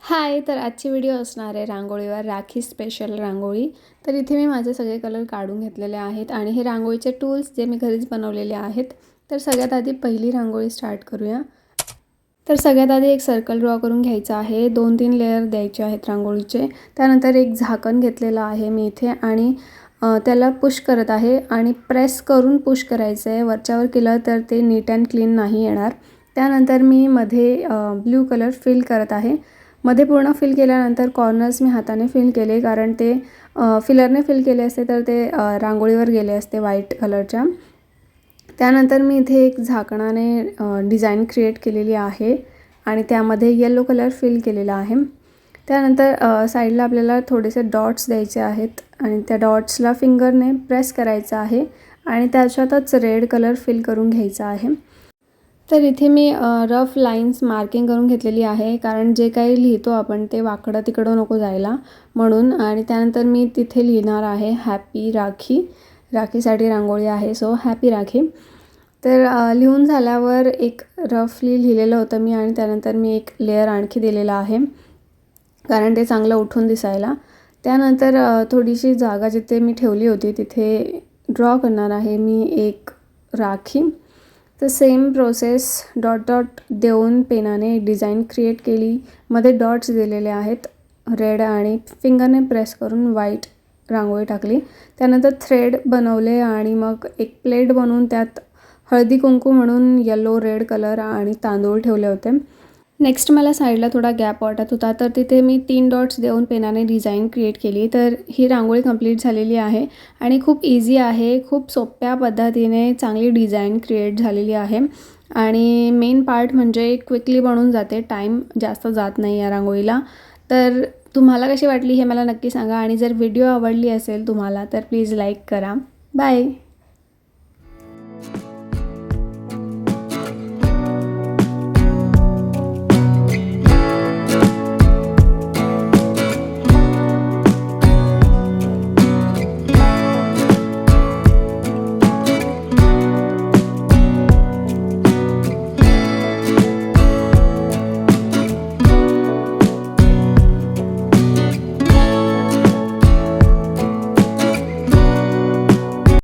हाय, तर आजची व्हिडिओ असणार आहे रांगोळीवर, राखी स्पेशल रांगोळी. तर इथे मी माझे सगळे कलर काढून घेतलेले आहेत आणि हे रांगोळीचे टूल्स जे मी घरीच बनवलेले आहेत. तर सगळ्यात आधी पहिली रांगोळी स्टार्ट करूया. तर सगळ्यात आधी एक सर्कल ड्रॉ करून घ्यायचा आहे. 2-3 लेयर द्यायचे आहेत रांगोळीचे. त्यानंतर एक झाकण घेतलेलं आहे मी इथे आणि त्याला पुश करत आहे आणि प्रेस करून पुश करायचं आहे. वरच्यावर केलं तर ते नीट अँड क्लीन नाही येणार. त्यानंतर मी मध्ये ब्ल्यू कलर फिल करत आहे. मध्ये पूर्ण फिल केल्यानंतर कॉर्नर्स मी हाताने फिल केले, कारण ते फिलरने फिल केले असते तर ते रांगोळीवर गेले असते व्हाईट कलरच्या. त्यानंतर मी इथे एक झाकणाने डिझाईन क्रिएट केलेली आहे आणि त्यामध्ये येलो कलर फिल केलेला आहे. त्यानंतर साईडला आपल्याला थोडेसे डॉट्स द्यायचे आहेत आणि त्या डॉट्सला फिंगरने प्रेस करायचं आहे आणि त्याच्यातच रेड कलर फिल करून घ्यायचा आहे. तर इथे मी रफ लाईन्स मार्किंग करून घेतलेली आहे, कारण जे काही लिहितो आपण ते वाकडं तिकडं नको जायला म्हणून. आणि त्यानंतर मी तिथे लिहिणार आहे हॅपी राखी. राखीसाठी रांगोळी आहे, सो हॅपी राखी. तर लिहून झाल्यावर एक रफली लिहिलेलं होतं मी आणि त्यानंतर मी एक लेयर आणखी दिलेला आहे, कारण ते चांगलं उठून दिसायला. त्यानंतर थोडीशी जागा जिथे मी ठेवली होती तिथे ड्रॉ करणार आहे मी एक राखी. तर सेम प्रोसेस डॉट डॉट देऊन पेनाने डिझाईन क्रिएट केली. मध्ये डॉट्स दिलेले आहेत रेड आणि फिंगरने प्रेस करून व्हाईट रांगोळी टाकली. त्यानंतर थ्रेड बनवले आणि मग एक प्लेट बनवून त्यात हळदी कुंकू म्हणून येलो रेड कलर आणि तांदूळ ठेवले होते. नेक्स्ट मला साईडला थोडा गॅप वाटत होता, तर तिथे मी 3 डॉट्स देऊन पेनाने डिझाईन क्रिएट केली. तर ही रांगोळी कंप्लीट झालेली आहे आणि खूप इझी आहे. खूप सोप्या पद्धतीने चांगली डिझाईन क्रिएट झालेली आहे आणि मेन पार्ट म्हणजे क्विकली बनून जाते. टाईम जास्त जात नाही या रांगोळीला. तर तुम्हाला कशी वाटली हे मला नक्की सांगा आणि जर व्हिडिओ आवडली असेल तुम्हाला तर प्लीज लाईक करा. बाय.